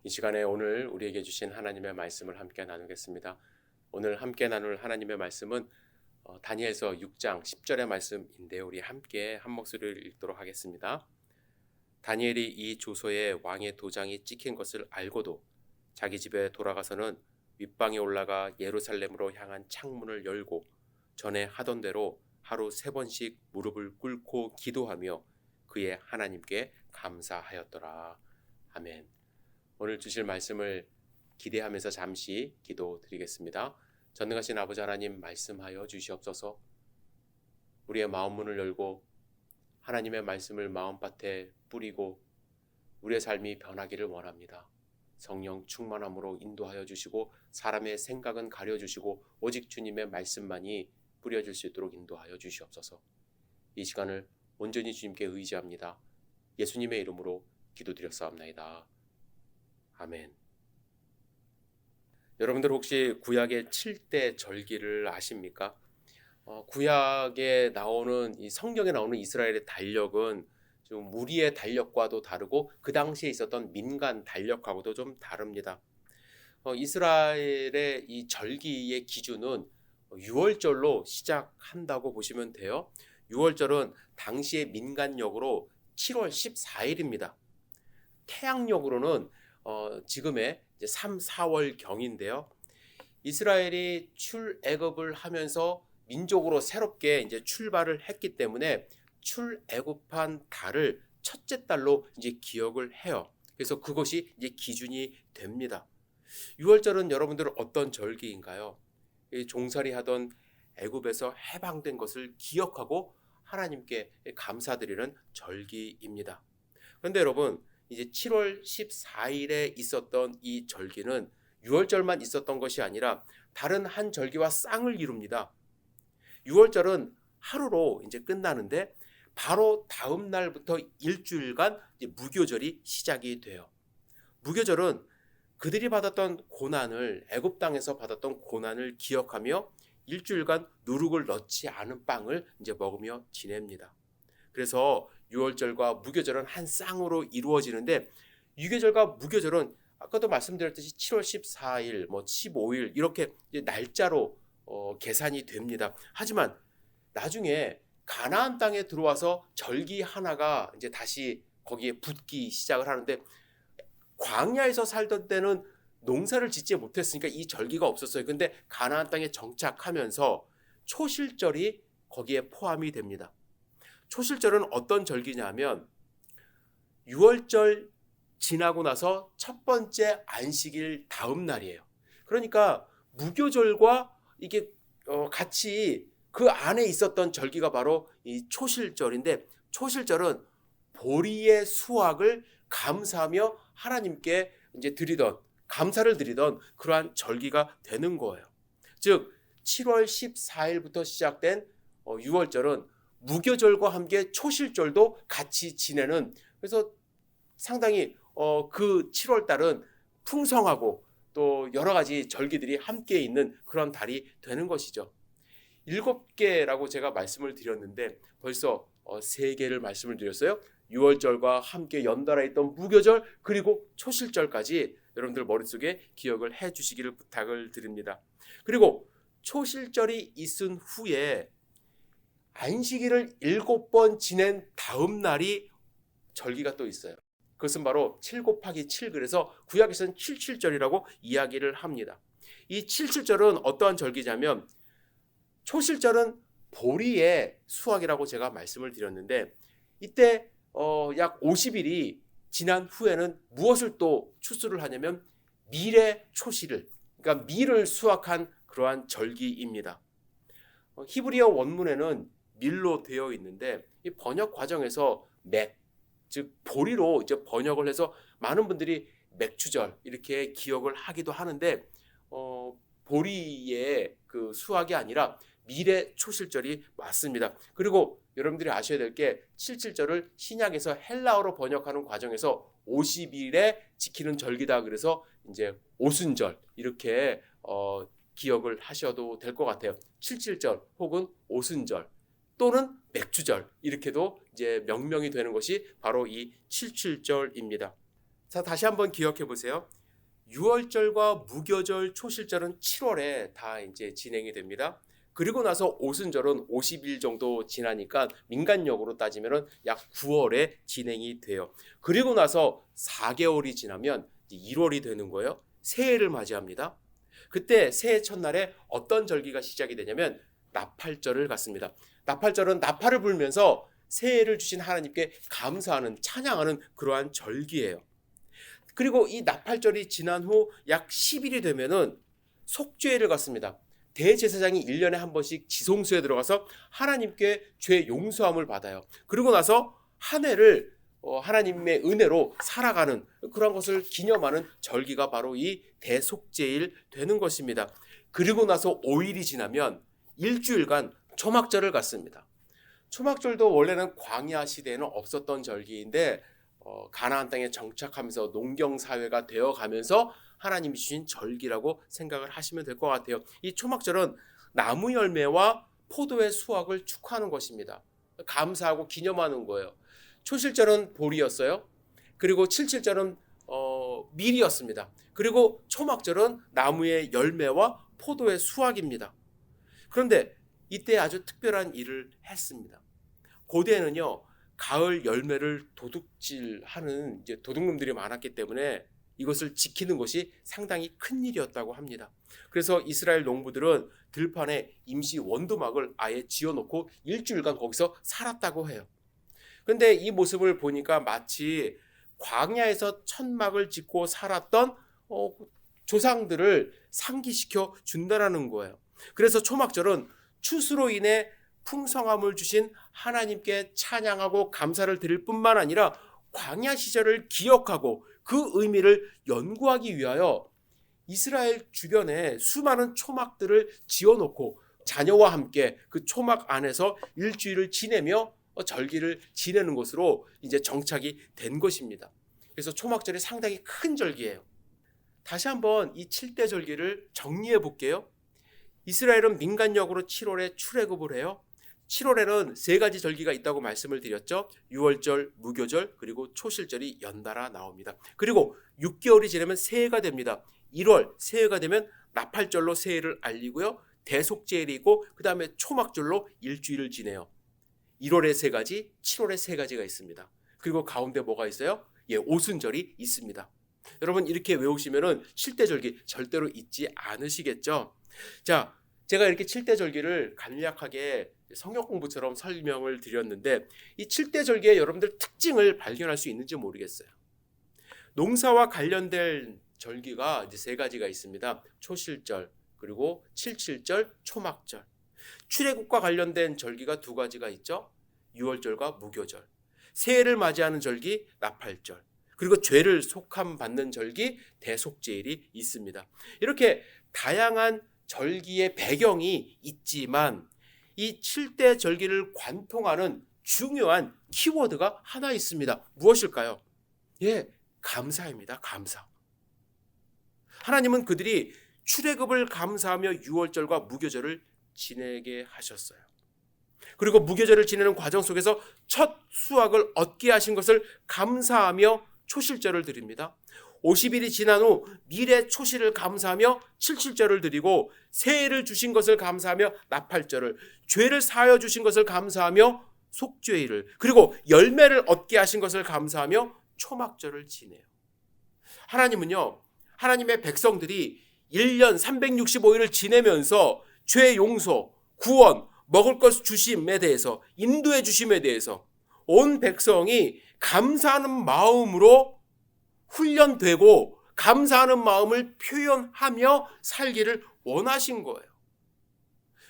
이 시간에 오늘 우리에게 주신 하나님의 말씀을 함께 나누겠습니다. 오늘 함께 나눌 하나님의 말씀은 다니엘서 6장 10절의 말씀인데요. 우리 함께 한 목소리를 읽도록 하겠습니다. 다니엘이 이 조서에 왕의 도장이 찍힌 것을 알고도 자기 집에 돌아가서는 윗방에 올라가 예루살렘으로 향한 창문을 열고 전에 하던 대로 하루 3번씩 무릎을 꿇고 기도하며 그의 하나님께 감사하였더라. 아멘. 오늘 주실 말씀을 기대하면서 잠시 기도드리겠습니다. 전능하신 아버지 하나님, 말씀하여 주시옵소서. 우리의 마음 문을 열고 하나님의 말씀을 마음밭에 뿌리고 우리의 삶이 변하기를 원합니다. 성령 충만함으로 인도하여 주시고 사람의 생각은 가려주시고 오직 주님의 말씀만이 뿌려질 수 있도록 인도하여 주시옵소서. 이 시간을 온전히 주님께 의지합니다. 예수님의 이름으로 기도드렸사옵나이다. 아멘. 여러분들 혹시 구약의 7대 절기를 아십니까? 구약에 나오는 이 성경에 나오는 이스라엘의 달력은 좀 우리의 달력과도 다르고 그 당시에 있었던 민간 달력하고도 좀 다릅니다. 이스라엘의 이 절기의 기준은 6월절로 시작한다고 보시면 돼요. 6월절은 당시의 민간력으로 7월 14일입니다. 태양력으로는 지금의 이제 3, 4월 경인데요. 이스라엘이 출애굽을 하면서 민족으로 새롭게 이제 출발을 했기 때문에 출애굽한 달을 첫째 달로 이제 기억을 해요. 그래서 그것이 이제 기준이 됩니다. 6월절은 여러분들 어떤 절기인가요? 종살이 하던 애굽에서 해방된 것을 기억하고 하나님께 감사드리는 절기입니다. 그런데 여러분, 이제 7월 14일에 있었던 이 절기는 6월절만 있었던 것이 아니라 다른 한 절기와 쌍을 이룹니다. 6월절은 하루로 이제 끝나는데 바로 다음 날부터 일주일간 이제 무교절이 시작이 돼요. 무교절은 그들이 받았던 고난을, 애굽 땅에서 받았던 고난을 기억하며 일주일간 누룩을 넣지 않은 빵을 이제 먹으며 지냅니다. 그래서 6월절과 무교절은 한 쌍으로 이루어지는데, 유교절과 무교절은 아까도 말씀드렸듯이 7월 14일, 15일 이렇게 날짜로 계산이 됩니다. 하지만 나중에 가나안 땅에 들어와서 절기 하나가 이제 다시 거기에 붙기 시작을 하는데, 광야에서 살던 때는 농사를 짓지 못했으니까 이 절기가 없었어요. 근데 가나안 땅에 정착하면서 초실절이 거기에 포함이 됩니다. 초실절은 어떤 절기냐면 6월절 지나고 나서 첫 번째 안식일 다음 날이에요. 그러니까 무교절과 이게 같이 그 안에 있었던 절기가 바로 이 초실절인데, 초실절은 보리의 수확을 감사하며 하나님께 이제 감사를 드리던 그러한 절기가 되는 거예요. 즉 7월 14일부터 시작된 6월절은 무교절과 함께 초실절도 같이 지내는, 그래서 상당히 그 7월 달은 풍성하고 또 여러 가지 절기들이 함께 있는 그런 달이 되는 것이죠. 7개라고 제가 말씀을 드렸는데 벌써 3개를 말씀을 드렸어요. 6월절과 함께 연달아 있던 무교절 그리고 초실절까지 여러분들 머릿속에 기억을 해 주시기를 부탁을 드립니다. 그리고 초실절이 있은 후에 안식일을 7번 지낸 다음 날이 절기가 또 있어요. 그것은 바로 7 곱하기 7, 그래서 구약에서는 77절이라고 이야기를 합니다. 이 77절은 어떠한 절기냐면, 초실절은 보리의 수확이라고 제가 말씀을 드렸는데, 이때 약 50일이 지난 후에는 무엇을 또 추수를 하냐면 밀의 초실을, 그러니까 밀을 수확한 그러한 절기입니다. 히브리어 원문에는 밀로 되어 있는데 이 번역 과정에서 즉 보리로 이제 번역을 해서 많은 분들이 맥추절 이렇게 기억을 하기도 하는데, 보리의 그 수확이 아니라 밀의 초실절이 맞습니다. 그리고 여러분들이 아셔야 될 게 77절을 신약에서 헬라어로 번역하는 과정에서 50일에 지키는 절기다. 그래서 이제 오순절 이렇게 기억을 하셔도 될 것 같아요. 77절 혹은 오순절 또는 맥주절 이렇게도 이제 명명이 되는 것이 바로 이 77절입니다. 자, 다시 한번 기억해 보세요. 유월절과 무교절, 초실절은 7월에 다 이제 진행이 됩니다. 그리고 나서 오순절은 50일 정도 지나니까 민간력으로 따지면 약 9월에 진행이 돼요. 그리고 나서 4개월이 지나면 1월이 되는 거예요. 새해를 맞이합니다. 그때 새해 첫날에 어떤 절기가 시작이 되냐면 나팔절을 갖습니다. 나팔절은 나팔을 불면서 새해를 주신 하나님께 감사하는, 찬양하는 그러한 절기예요. 그리고 이 나팔절이 지난 후 약 10일이 되면은 속죄를 갖습니다. 대제사장이 1년에 한 번씩 지성소에 들어가서 하나님께 죄 용서함을 받아요. 그리고 나서 한 해를 하나님의 은혜로 살아가는 그런 것을 기념하는 절기가 바로 이 대속죄일 되는 것입니다. 그리고 나서 5일이 지나면 일주일간 초막절을 갖습니다. 초막절도 원래는 광야 시대에는 없었던 절기인데 가나안 땅에 정착하면서 농경사회가 되어가면서 하나님이 주신 절기라고 생각을 하시면 될 것 같아요. 이 초막절은 나무 열매와 포도의 수확을 축하하는 것입니다. 감사하고 기념하는 거예요. 초실절은 보리였어요. 그리고 칠칠절은 밀이었습니다. 그리고 초막절은 나무의 열매와 포도의 수확입니다. 그런데 이때 아주 특별한 일을 했습니다. 고대에는요, 가을 열매를 도둑질하는 이제 도둑놈들이 많았기 때문에 이것을 지키는 것이 상당히 큰 일이었다고 합니다. 그래서 이스라엘 농부들은 들판에 임시 원두막을 아예 지어놓고 일주일간 거기서 살았다고 해요. 그런데 이 모습을 보니까 마치 광야에서 천막을 짓고 살았던 조상들을 상기시켜 준다라는 거예요. 그래서 초막절은 추수로 인해 풍성함을 주신 하나님께 찬양하고 감사를 드릴 뿐만 아니라 광야 시절을 기억하고 그 의미를 연구하기 위하여 이스라엘 주변에 수많은 초막들을 지어놓고 자녀와 함께 그 초막 안에서 일주일을 지내며 절기를 지내는 것으로 이제 정착이 된 것입니다. 그래서 초막절이 상당히 큰 절기예요. 다시 한번 이 7대 절기를 정리해 볼게요. 이스라엘은 민간력으로 7월에 출애굽을 해요. 7월에는 세 가지 절기가 있다고 말씀을 드렸죠. 유월절, 무교절, 그리고 초실절이 연달아 나옵니다. 그리고 6개월이 지나면 새해가 됩니다. 1월 새해가 되면 나팔절로 새해를 알리고요. 대속죄일이 있고 그 다음에 초막절로 일주일을 지내요. 1월에 세 가지, 7월에 세 가지가 있습니다. 그리고 가운데 뭐가 있어요? 오순절이 있습니다. 여러분 이렇게 외우시면은 7대 절기 절대로 잊지 않으시겠죠? 자, 제가 이렇게 7대 절기를 간략하게 성역 공부처럼 설명을 드렸는데 이 7대 절기의 여러분들 특징을 발견할 수 있는지 모르겠어요. 농사와 관련된 절기가 이제 세 가지가 있습니다. 초실절, 그리고 칠칠절, 초막절. 출애굽과 관련된 절기가 두 가지가 있죠. 유월절과 무교절. 새해를 맞이하는 절기 나팔절. 그리고 죄를 속함 받는 절기 대속죄일이 있습니다. 이렇게 다양한 절기의 배경이 있지만 이 7대 절기를 관통하는 중요한 키워드가 하나 있습니다. 무엇일까요? 감사입니다. 감사. 하나님은 그들이 출애굽을 감사하며 유월절과 무교절을 지내게 하셨어요. 그리고 무교절을 지내는 과정 속에서 첫 수확을 얻게 하신 것을 감사하며 초실절을 드립니다. 50일이 지난 후 밀의 초실을 감사하며 칠칠절을 드리고 새해를 주신 것을 감사하며 나팔절을, 죄를 사하여 주신 것을 감사하며 속죄일을, 그리고 열매를 얻게 하신 것을 감사하며 초막절을 지내요. 하나님은요, 하나님의 백성들이 1년 365일을 지내면서 죄 용서, 구원, 먹을 것 주심에 대해서, 인도해 주심에 대해서 온 백성이 감사하는 마음으로 훈련되고 감사하는 마음을 표현하며 살기를 원하신 거예요.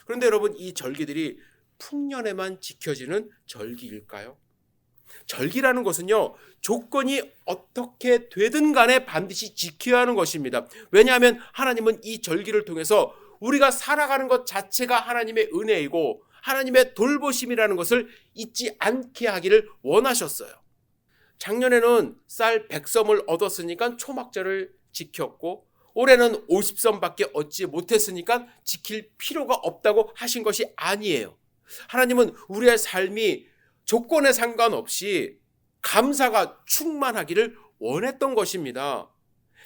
그런데 여러분, 이 절기들이 풍년에만 지켜지는 절기일까요? 절기라는 것은요, 조건이 어떻게 되든 간에 반드시 지켜야 하는 것입니다. 왜냐하면 하나님은 이 절기를 통해서 우리가 살아가는 것 자체가 하나님의 은혜이고 하나님의 돌보심이라는 것을 잊지 않게 하기를 원하셨어요. 작년에는 쌀 100섬을 얻었으니까 초막절을 지켰고 올해는 50섬밖에 얻지 못했으니까 지킬 필요가 없다고 하신 것이 아니에요. 하나님은 우리의 삶이 조건에 상관없이 감사가 충만하기를 원했던 것입니다.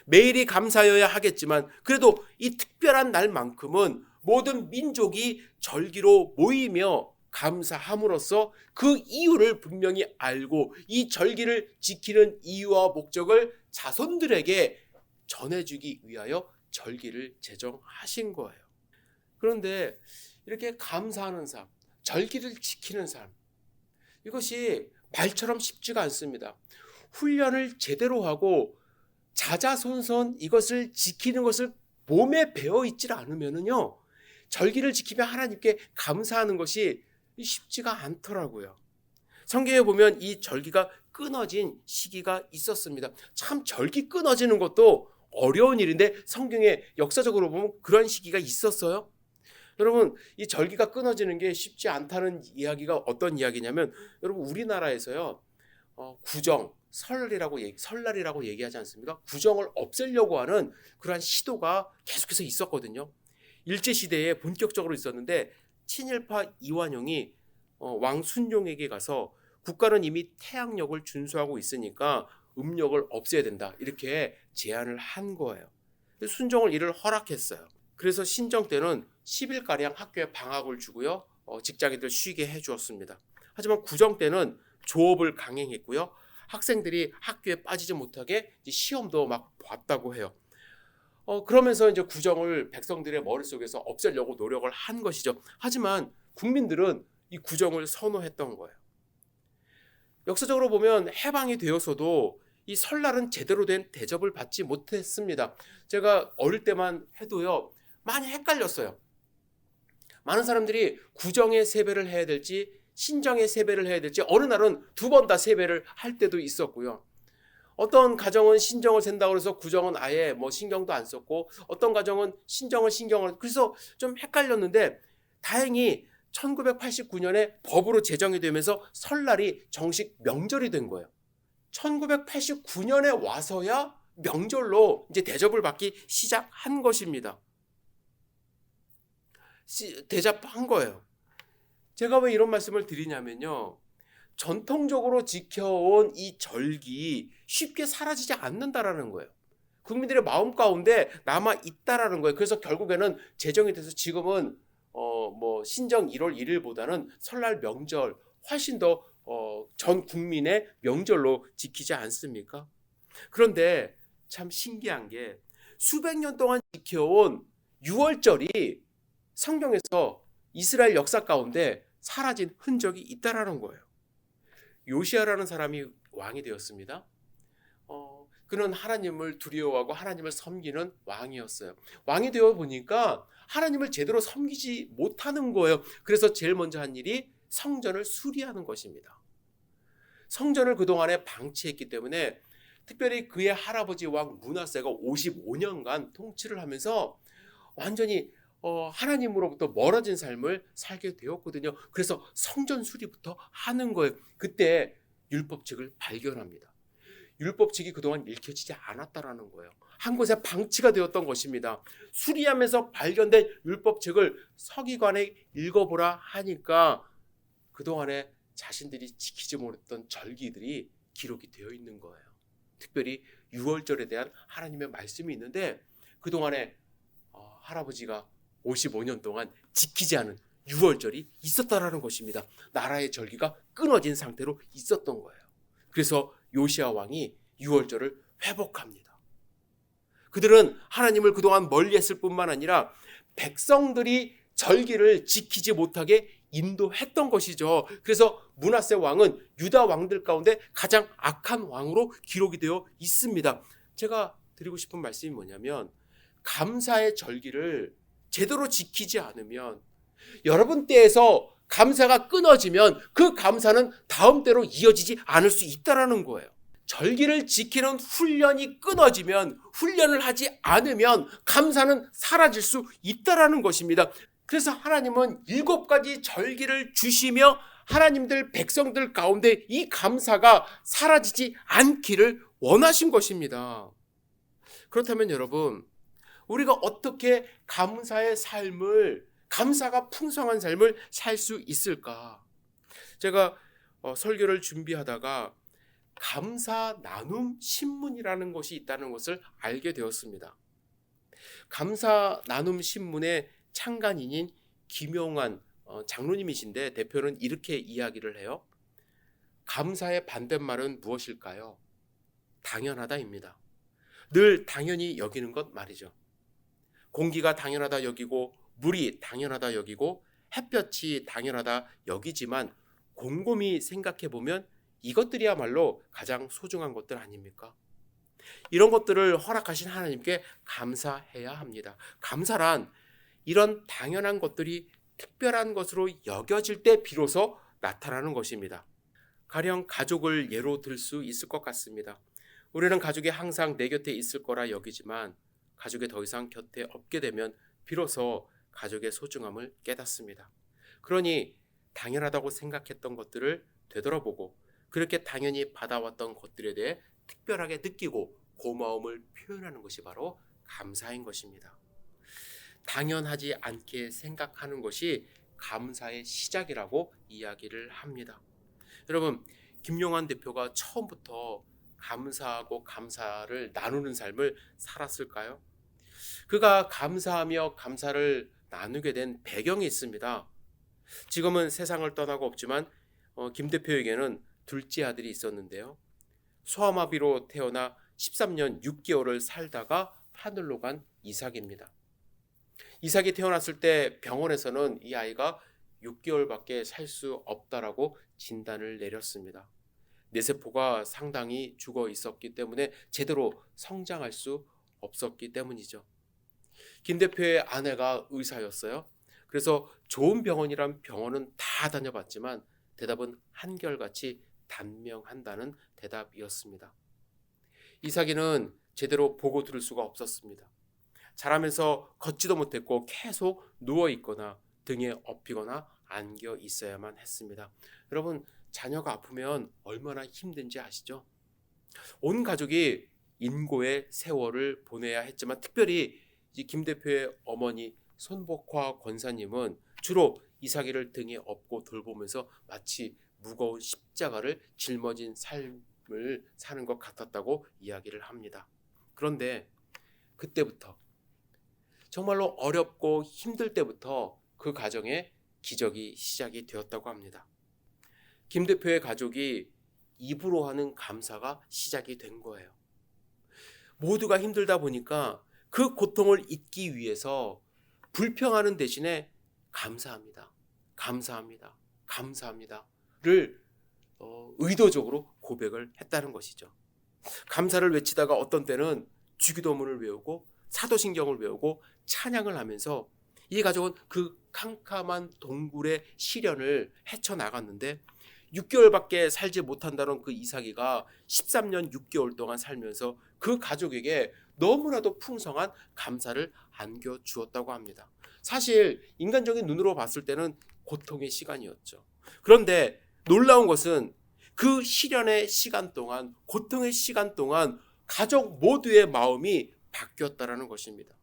매일이 감사여야 하겠지만 그래도 이 특별한 날만큼은 모든 민족이 절기로 모이며 감사함으로써 그 이유를 분명히 알고 이 절기를 지키는 이유와 목적을 자손들에게 전해주기 위하여 절기를 제정하신 거예요. 그런데 이렇게 감사하는 삶, 절기를 지키는 삶, 이것이 말처럼 쉽지가 않습니다. 훈련을 제대로 하고 자자손손 이것을 지키는 것을 몸에 배어 있질 않으면요, 절기를 지키며 하나님께 감사하는 것이 쉽지가 않더라고요. 성경에 보면 이 절기가 끊어진 시기가 있었습니다. 참 절기 끊어지는 것도 어려운 일인데 성경에 역사적으로 보면 그런 시기가 있었어요. 여러분, 이 절기가 끊어지는 게 쉽지 않다는 이야기가 어떤 이야기냐면, 여러분 우리나라에서요, 구정, 설날이라고 얘기하지 않습니까? 구정을 없애려고 하는 그러한 시도가 계속해서 있었거든요. 일제시대에 본격적으로 있었는데 친일파 이완용이 왕 순종에게 가서 국가는 이미 태양력을 준수하고 있으니까 음력을 없애야 된다, 이렇게 제안을 한 거예요. 순종을 이를 허락했어요. 그래서 신정 때는 10일가량 학교에 방학을 주고요, 직장인들 쉬게 해주었습니다. 하지만 구정 때는 조업을 강행했고요, 학생들이 학교에 빠지지 못하게 시험도 막 봤다고 해요. 그러면서 이제 구정을 백성들의 머릿속에서 없애려고 노력을 한 것이죠. 하지만 국민들은 이 구정을 선호했던 거예요. 역사적으로 보면 해방이 되어서도 이 설날은 제대로 된 대접을 받지 못했습니다. 제가 어릴 때만 해도요, 많이 헷갈렸어요. 많은 사람들이 구정에 세배를 해야 될지 신정에 세배를 해야 될지, 어느 날은 두 번 다 세배를 할 때도 있었고요. 어떤 가정은 신정을 센다고 해서 구정은 아예 신경도 안 썼고, 어떤 가정은 신정을 그래서 좀 헷갈렸는데, 다행히 1989년에 법으로 제정이 되면서 설날이 정식 명절이 된 거예요. 1989년에 와서야 명절로 이제 대접을 받기 시작한 것입니다. 대접한 거예요. 제가 왜 이런 말씀을 드리냐면요, 전통적으로 지켜온 이 절기 쉽게 사라지지 않는다라는 거예요. 국민들의 마음 가운데 남아 있다라는 거예요. 그래서 결국에는 제정이 돼서 지금은 신정 1월 1일보다는 설날 명절 훨씬 더 전 국민의 명절로 지키지 않습니까? 그런데 참 신기한 게, 수백 년 동안 지켜온 6월절이 성경에서 이스라엘 역사 가운데 사라진 흔적이 있다라는 거예요. 요시야라는 사람이 왕이 되었습니다. 그는 하나님을 두려워하고 하나님을 섬기는 왕이었어요. 왕이 되어 보니까 하나님을 제대로 섬기지 못하는 거예요. 그래서 제일 먼저 한 일이 성전을 수리하는 것입니다. 성전을 그동안에 방치했기 때문에, 특별히 그의 할아버지 왕 므낫세가 55년간 통치를 하면서 완전히 하나님으로부터 멀어진 삶을 살게 되었거든요. 그래서 성전 수리부터 하는 거예요. 그때 율법책을 발견합니다. 율법책이 그동안 읽혀지지 않았다라는 거예요. 한 곳에 방치가 되었던 것입니다. 수리하면서 발견된 율법책을 서기관에 읽어보라 하니까 그동안에 자신들이 지키지 못했던 절기들이 기록이 되어 있는 거예요. 특별히 6월절에 대한 하나님의 말씀이 있는데, 그동안에 할아버지가 55년 동안 지키지 않은 6월절이 있었다라는 것입니다. 나라의 절기가 끊어진 상태로 있었던 거예요. 그래서 요시야 왕이 6월절을 회복합니다. 그들은 하나님을 그동안 멀리했을 뿐만 아니라 백성들이 절기를 지키지 못하게 인도했던 것이죠. 그래서 므낫세 왕은 유다 왕들 가운데 가장 악한 왕으로 기록이 되어 있습니다. 제가 드리고 싶은 말씀이 뭐냐면, 감사의 절기를 제대로 지키지 않으면, 여러분 때에서 감사가 끊어지면 그 감사는 다음 때로 이어지지 않을 수 있다는 거예요. 절기를 지키는 훈련이 끊어지면, 훈련을 하지 않으면 감사는 사라질 수 있다는 것입니다. 그래서 하나님은 7가지 절기를 주시며 하나님들 백성들 가운데 이 감사가 사라지지 않기를 원하신 것입니다. 그렇다면 여러분, 우리가 어떻게 감사의 삶을, 감사가 풍성한 삶을 살 수 있을까? 제가 설교를 준비하다가 감사 나눔 신문이라는 것이 있다는 것을 알게 되었습니다. 감사 나눔 신문의 창간인인 김용환 장로님이신데 대표는 이렇게 이야기를 해요. 감사의 반대말은 무엇일까요? 당연하다입니다. 늘 당연히 여기는 것 말이죠. 공기가 당연하다 여기고 물이 당연하다 여기고 햇볕이 당연하다 여기지만 곰곰이 생각해 보면 이것들이야말로 가장 소중한 것들 아닙니까? 이런 것들을 허락하신 하나님께 감사해야 합니다. 감사란 이런 당연한 것들이 특별한 것으로 여겨질 때 비로소 나타나는 것입니다. 가령 가족을 예로 들 수 있을 것 같습니다. 우리는 가족이 항상 내 곁에 있을 거라 여기지만 가족이 더 이상 곁에 없게 되면 비로소 가족의 소중함을 깨닫습니다. 그러니 당연하다고 생각했던 것들을 되돌아보고 그렇게 당연히 받아왔던 것들에 대해 특별하게 느끼고 고마움을 표현하는 것이 바로 감사인 것입니다. 당연하지 않게 생각하는 것이 감사의 시작이라고 이야기를 합니다. 여러분, 김용환 대표가 처음부터 감사하고 감사를 나누는 삶을 살았을까요? 그가 감사하며 감사를 나누게 된 배경이 있습니다. 지금은 세상을 떠나고 없지만 김 대표에게는 둘째 아들이 있었는데요. 소아마비로 태어나 13년 6개월을 살다가 하늘로 간 이삭입니다. 이삭이 태어났을 때 병원에서는 이 아이가 6개월밖에 살 수 없다라고 진단을 내렸습니다. 뇌세포가 상당히 죽어 있었기 때문에 제대로 성장할 수 없었기 때문이죠. 김 대표의 아내가 의사였어요. 그래서 좋은 병원이란 병원은 다 다녀봤지만 대답은 한결같이 단명한다는 대답이었습니다. 이삭이는 제대로 보고 들을 수가 없었습니다. 자라면서 걷지도 못했고 계속 누워있거나 등에 엎이거나 안겨 있어야만 했습니다. 여러분, 자녀가 아프면 얼마나 힘든지 아시죠? 온 가족이 인고의 세월을 보내야 했지만 특별히 김 대표의 어머니 손복화 권사님은 주로 이삭이를 등에 업고 돌보면서 마치 무거운 십자가를 짊어진 삶을 사는 것 같았다고 이야기를 합니다. 그런데 그때부터 정말로 어렵고 힘들 때부터 그 가정에 기적이 시작이 되었다고 합니다. 김 대표의 가족이 입으로 하는 감사가 시작이 된 거예요. 모두가 힘들다 보니까 그 고통을 잊기 위해서 불평하는 대신에 감사합니다. 감사합니다. 감사합니다를 의도적으로 고백을 했다는 것이죠. 감사를 외치다가 어떤 때는 주기도문을 외우고 사도신경을 외우고 찬양을 하면서 이 가족은 그 캄캄한 동굴의 시련을 헤쳐나갔는데 6개월밖에 살지 못한다는 그 이삭이가 13년 6개월 동안 살면서 그 가족에게 너무나도 풍성한 감사를 안겨주었다고 합니다. 사실 인간적인 눈으로 봤을 때는 고통의 시간이었죠. 그런데 놀라운 것은 그 시련의 시간 동안, 고통의 시간 동안 가족 모두의 마음이 바뀌었다는 것입니다.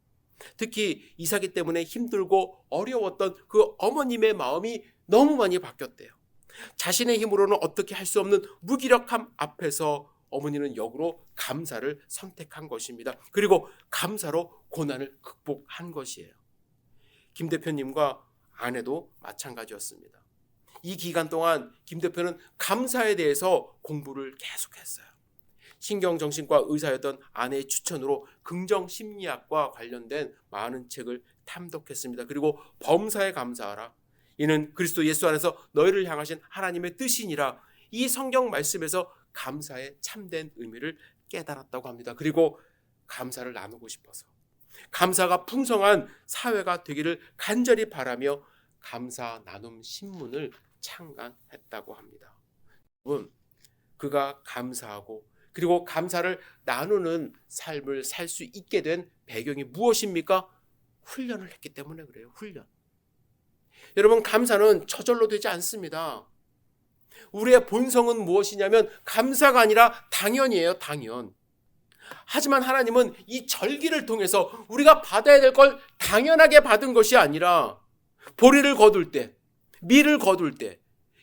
특히 이삭이 때문에 힘들고 어려웠던 그 어머님의 마음이 너무 많이 바뀌었대요. 자신의 힘으로는 어떻게 할 수 없는 무기력함 앞에서 어머니는 역으로 감사를 선택한 것입니다. 그리고 감사로 고난을 극복한 것이에요. 김 대표님과 아내도 마찬가지였습니다. 이 기간 동안 김 대표는 감사에 대해서 공부를 계속했어요. 신경정신과 의사였던 아내의 추천으로 긍정심리학과 관련된 많은 책을 탐독했습니다. 그리고 범사에 감사하라. 이는 그리스도 예수 안에서 너희를 향하신 하나님의 뜻이니라. 이 성경 말씀에서 감사의 참된 의미를 깨달았다고 합니다. 그리고 감사를 나누고 싶어서 감사가 풍성한 사회가 되기를 간절히 바라며 감사 나눔 신문을 창간했다고 합니다. 여러분, 그가 감사하고 그리고 감사를 나누는 삶을 살 수 있게 된 배경이 무엇입니까? 훈련을 했기 때문에 그래요. 훈련. 여러분, 감사는 저절로 되지 않습니다. 우리의 본성은 무엇이냐면 감사가 아니라 당연이에요. 당연. 하지만 하나님은 이 절기를 통해서 우리가 받아야 될 걸 당연하게 받은 것이 아니라 보리를 거둘 때, 밀을 거둘 때,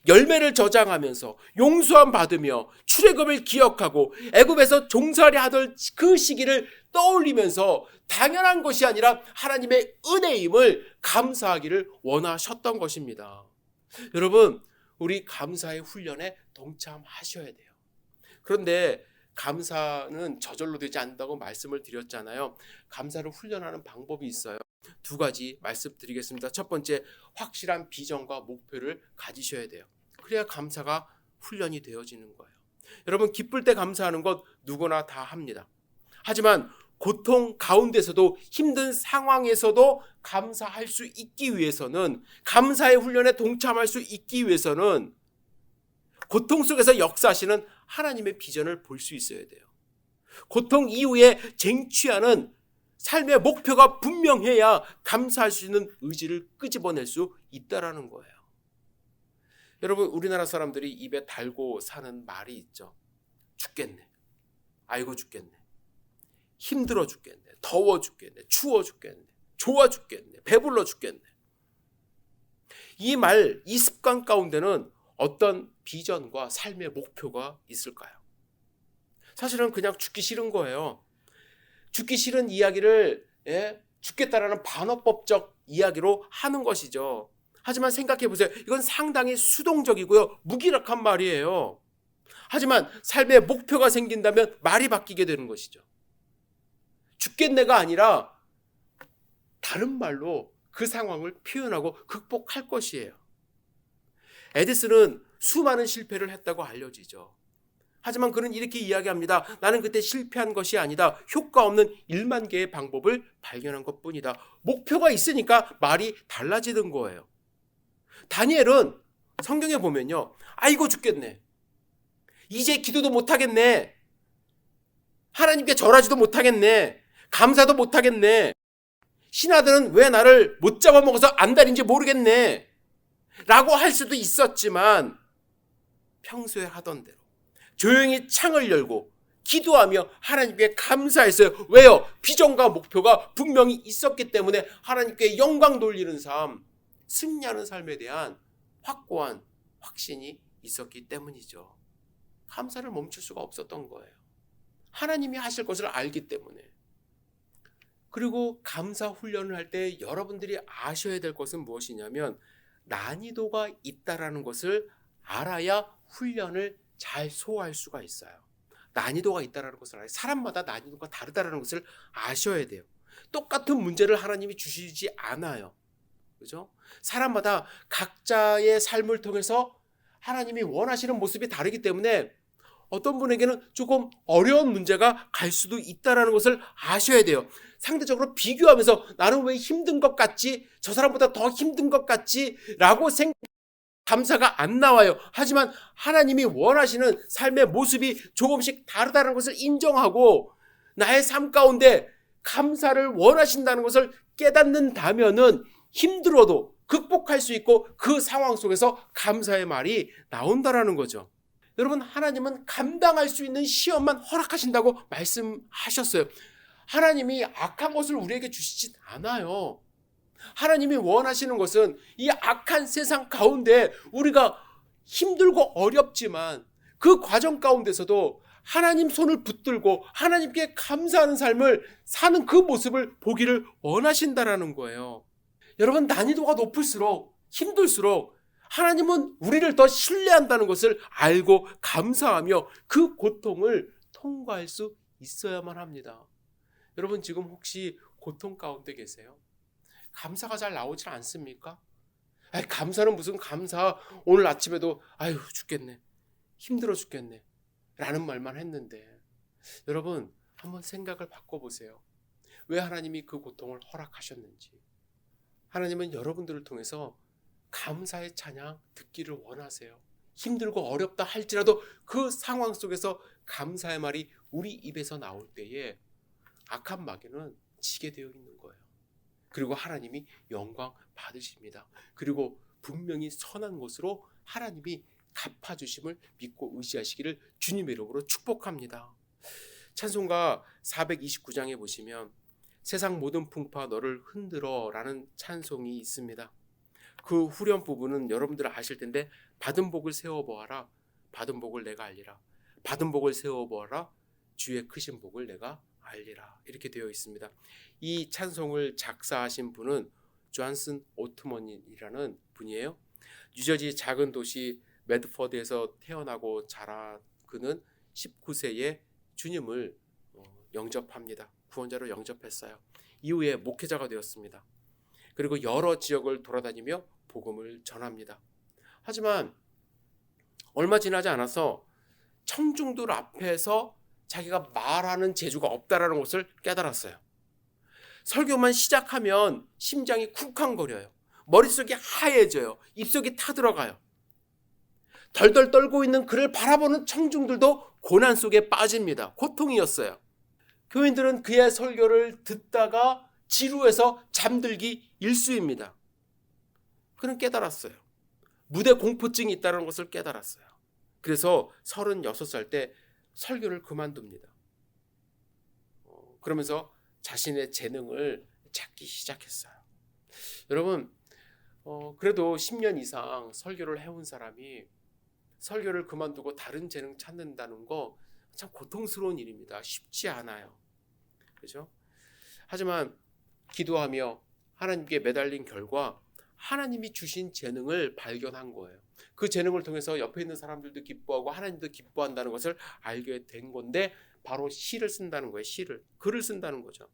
열매를 저장하면서 용서함 받으며 출애굽을 기억하고 애굽에서 종살이 하던 그 시기를 떠올리면서 당연한 것이 아니라 하나님의 은혜임을 감사하기를 원하셨던 것입니다. 여러분, 우리 감사의 훈련에 동참하셔야 돼요. 그런데 감사는 저절로 되지 않는다고 말씀을 드렸잖아요. 감사를 훈련하는 방법이 있어요. 두 가지 말씀드리겠습니다. 첫 번째, 확실한 비전과 목표를 가지셔야 돼요. 그래야 감사가 훈련이 되어지는 거예요. 여러분, 기쁠 때 감사하는 것 누구나 다 합니다. 하지만 고통 가운데서도 힘든 상황에서도 감사할 수 있기 위해서는, 감사의 훈련에 동참할 수 있기 위해서는 고통 속에서 역사하시는 하나님의 비전을 볼 수 있어야 돼요. 고통 이후에 쟁취하는 삶의 목표가 분명해야 감사할 수 있는 의지를 끄집어낼 수 있다라는 거예요. 여러분, 우리나라 사람들이 입에 달고 사는 말이 있죠. 죽겠네. 아이고 죽겠네. 힘들어 죽겠네. 더워 죽겠네. 추워 죽겠네. 좋아 죽겠네. 배불러 죽겠네. 이 말, 이 습관 가운데는 어떤 비전과 삶의 목표가 있을까요? 사실은 그냥 죽기 싫은 거예요. 죽기 싫은 이야기를 죽겠다라는 반어법적 이야기로 하는 것이죠. 하지만 생각해 보세요. 이건 상당히 수동적이고요. 무기력한 말이에요. 하지만 삶의 목표가 생긴다면 말이 바뀌게 되는 것이죠. 죽겠네가 아니라 다른 말로 그 상황을 표현하고 극복할 것이에요. 에디슨은 수많은 실패를 했다고 알려지죠. 하지만 그는 이렇게 이야기합니다. 나는 그때 실패한 것이 아니다. 효과 없는 1만 개의 방법을 발견한 것뿐이다. 목표가 있으니까 말이 달라지는 거예요. 다니엘은 성경에 보면요. 아이고 죽겠네. 이제 기도도 못하겠네. 하나님께 절하지도 못하겠네. 감사도 못하겠네. 신하들은 왜 나를 못 잡아먹어서 안달인지 모르겠네. 라고 할 수도 있었지만 평소에 하던 대로 조용히 창을 열고 기도하며 하나님께 감사했어요. 왜요? 비전과 목표가 분명히 있었기 때문에 하나님께 영광 돌리는 삶, 승리하는 삶에 대한 확고한 확신이 있었기 때문이죠. 감사를 멈출 수가 없었던 거예요. 하나님이 하실 것을 알기 때문에. 그리고 감사 훈련을 할 때 여러분들이 아셔야 될 것은 무엇이냐면 난이도가 있다라는 것을 알아야 훈련을 잘 소화할 수가 있어요. 난이도가 있다라는 것을 알아야, 사람마다 난이도가 다르다라는 것을 아셔야 돼요. 똑같은 문제를 하나님이 주시지 않아요. 그죠? 사람마다 각자의 삶을 통해서 하나님이 원하시는 모습이 다르기 때문에 어떤 분에게는 조금 어려운 문제가 갈 수도 있다는 것을 아셔야 돼요. 상대적으로 비교하면서 나는 왜 힘든 것 같지? 저 사람보다 더 힘든 것 같지? 라고 감사가 안 나와요. 하지만 하나님이 원하시는 삶의 모습이 조금씩 다르다는 것을 인정하고 나의 삶 가운데 감사를 원하신다는 것을 깨닫는다면은 힘들어도 극복할 수 있고 그 상황 속에서 감사의 말이 나온다라는 거죠. 여러분, 하나님은 감당할 수 있는 시험만 허락하신다고 말씀하셨어요. 하나님이 악한 것을 우리에게 주시진 않아요. 하나님이 원하시는 것은 이 악한 세상 가운데 우리가 힘들고 어렵지만 그 과정 가운데서도 하나님 손을 붙들고 하나님께 감사하는 삶을 사는 그 모습을 보기를 원하신다라는 거예요. 여러분, 난이도가 높을수록 힘들수록 하나님은 우리를 더 신뢰한다는 것을 알고 감사하며 그 고통을 통과할 수 있어야만 합니다. 여러분, 지금 혹시 고통 가운데 계세요? 감사가 잘 나오질 않습니까? 감사는 무슨 감사, 오늘 아침에도 아유 죽겠네, 힘들어 죽겠네 라는 말만 했는데, 여러분 한번 생각을 바꿔보세요. 왜 하나님이 그 고통을 허락하셨는지. 하나님은 여러분들을 통해서 감사의 찬양 듣기를 원하세요. 힘들고 어렵다 할지라도 그 상황 속에서 감사의 말이 우리 입에서 나올 때에 악한 마귀는 지게 되어 있는 거예요. 그리고 하나님이 영광 받으십니다. 그리고 분명히 선한 것으로 하나님이 갚아주심을 믿고 의지하시기를 주님의 이름으로 축복합니다. 찬송가 429장에 보시면 세상 모든 풍파 너를 흔들어 라는 찬송이 있습니다. 그 후렴 부분은 여러분들 아실 텐데 받은 복을 세워보아라. 받은 복을 내가 알리라. 받은 복을 세워보아라. 주의 크신 복을 내가 알리라. 이렇게 되어 있습니다. 이 찬송을 작사하신 분은 존슨 오트먼이라는 분이에요. 뉴저지 작은 도시 매드퍼드에서 태어나고 자란 그는 19세에 주님을 영접합니다. 구원자로 영접했어요. 이후에 목회자가 되었습니다. 그리고 여러 지역을 돌아다니며 복음을 전합니다. 하지만 얼마 지나지 않아서 청중들 앞에서 자기가 말하는 재주가 없다라는 것을 깨달았어요. 설교만 시작하면 심장이 쿵쾅거려요. 머릿속이 하얘져요. 입속이 타들어가요. 덜덜 떨고 있는 그를 바라보는 청중들도 고난 속에 빠집니다. 고통이었어요. 교인들은 그의 설교를 듣다가 지루해서 잠들기 일쑤입니다. 그는 깨달았어요. 무대 공포증이 있다는 것을 깨달았어요. 그래서 36살 때 설교를 그만둡니다. 그러면서 자신의 재능을 찾기 시작했어요. 여러분, 그래도 10년 이상 설교를 해온 사람이 설교를 그만두고 다른 재능 찾는다는 거 참 고통스러운 일입니다. 쉽지 않아요. 그렇죠? 하지만 기도하며 하나님께 매달린 결과 하나님이 주신 재능을 발견한 거예요. 그 재능을 통해서 옆에 있는 사람들도 기뻐하고 하나님도 기뻐한다는 것을 알게 된 건데 바로 시를 쓴다는 거예요. 글을 쓴다는 거죠.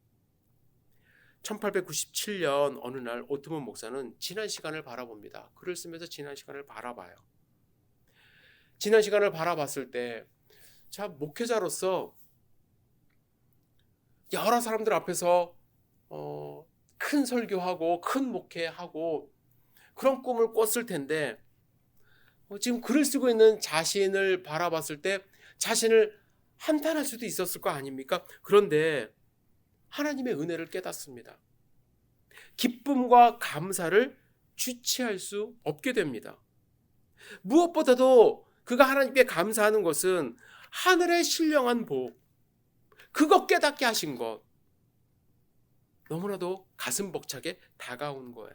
1897년 어느 날 오트먼 목사는 지난 시간을 바라봅니다. 글을 쓰면서 지난 시간을 바라봐요. 지난 시간을 바라봤을 때 자, 목회자로서 여러 사람들 앞에서 큰 설교하고 큰 목회하고 그런 꿈을 꿨을 텐데 지금 글을 쓰고 있는 자신을 바라봤을 때 자신을 한탄할 수도 있었을 거 아닙니까? 그런데 하나님의 은혜를 깨닫습니다. 기쁨과 감사를 주체할 수 없게 됩니다. 무엇보다도 그가 하나님께 감사하는 것은 하늘의 신령한 복, 그것 깨닫게 하신 것, 너무나도 가슴 벅차게 다가온 거예요.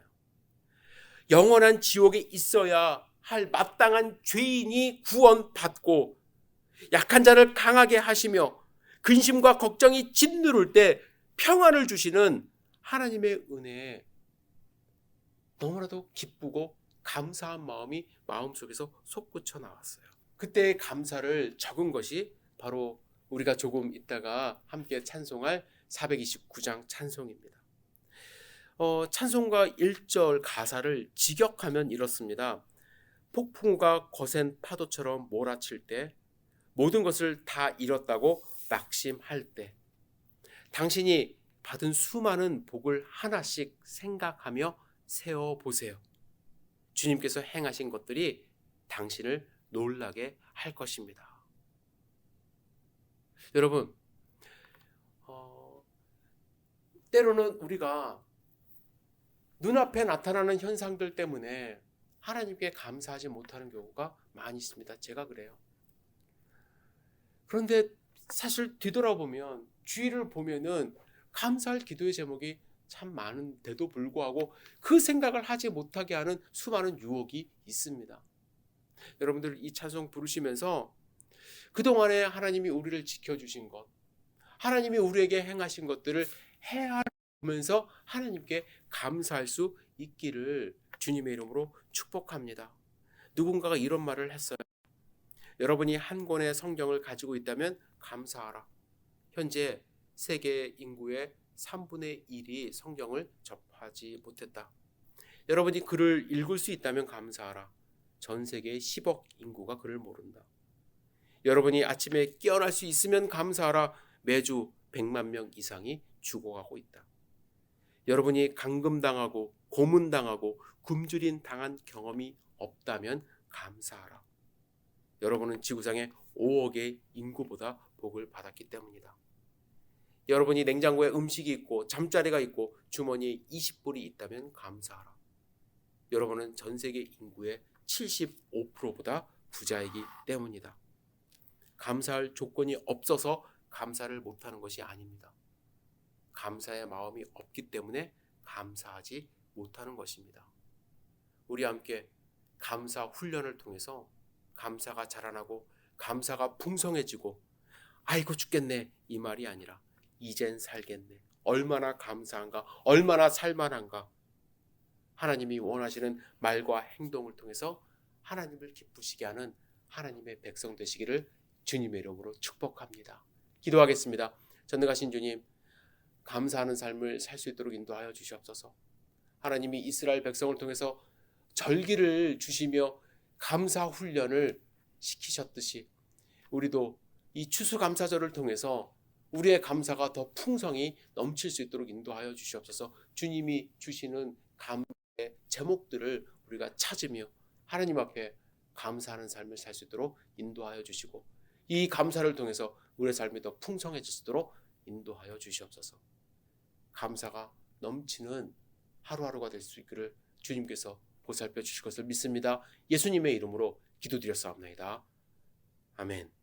영원한 지옥에 있어야 할 마땅한 죄인이 구원받고 약한 자를 강하게 하시며 근심과 걱정이 짓누를 때 평안을 주시는 하나님의 은혜에 너무나도 기쁘고 감사한 마음이 마음속에서 솟구쳐 나왔어요. 그때의 감사를 적은 것이 바로 우리가 조금 있다가 함께 찬송할 429장 찬송입니다. 찬송가 1절 가사를 직역하면 이렇습니다. 폭풍우가 거센 파도처럼 몰아칠 때 모든 것을 다 잃었다고 낙심할 때 당신이 받은 수많은 복을 하나씩 생각하며 세어보세요. 주님께서 행하신 것들이 당신을 놀라게 할 것입니다. 여러분, 때로는 우리가 눈앞에 나타나는 현상들 때문에 하나님께 감사하지 못하는 경우가 많이 있습니다. 제가 그래요. 그런데 사실 뒤돌아보면 주위를 보면은 감사할 기도의 제목이 참 많은데도 불구하고 그 생각을 하지 못하게 하는 수많은 유혹이 있습니다. 여러분들 이 찬송 부르시면서 그동안에 하나님이 우리를 지켜주신 것, 하나님이 우리에게 행하신 것들을 헤아리면서 하나님께 감사할 수 있기를 주님의 이름으로 축복합니다. 누군가가 이런 말을 했어요. 여러분이 한 권의 성경을 가지고 있다면 감사하라. 현재 세계 인구의 3분의 1이 성경을 접하지 못했다. 여러분이 글을 읽을 수 있다면 감사하라. 전 세계의 10억 인구가 글을 모른다. 여러분이 아침에 깨어날 수 있으면 감사하라. 매주 100만 명 이상이 죽어가고 있다. 여러분이 감금당하고 고문당하고 굶주림 당한 경험이 없다면 감사하라. 여러분은 지구상의 5억의 인구보다 복을 받았기 때문이다. 여러분이 냉장고에 음식이 있고 잠자리가 있고 주머니에 20불이 있다면 감사하라. 여러분은 전 세계 인구의 75%보다 부자이기 때문이다. 감사할 조건이 없어서 감사를 못하는 것이 아닙니다. 감사의 마음이 없기 때문에 감사하지 못하는 것입니다. 우리 함께 감사 훈련을 통해서 감사가 자라나고 감사가 풍성해지고 아이고 죽겠네 이 말이 아니라 이젠 살겠네, 얼마나 감사한가, 얼마나 살만한가, 하나님이 원하시는 말과 행동을 통해서 하나님을 기쁘시게 하는 하나님의 백성 되시기를 주님의 이름으로 축복합니다. 기도하겠습니다. 전능하신 주님, 감사하는 삶을 살 수 있도록 인도하여 주시옵소서. 하나님이 이스라엘 백성을 통해서 절기를 주시며 감사 훈련을 시키셨듯이 우리도 이 추수감사절을 통해서 우리의 감사가 더 풍성히 넘칠 수 있도록 인도하여 주시옵소서. 주님이 주시는 감사의 제목들을 우리가 찾으며 하나님 앞에 감사하는 삶을 살 수 있도록 인도하여 주시고 이 감사를 통해서 우리의 삶이 더 풍성해지도록 인도하여 주시옵소서. 감사가 넘치는 하루하루가 될 수 있기를 주님께서 보살펴 주실 것을 믿습니다. 예수님의 이름으로 기도드렸사옵나이다. 아멘.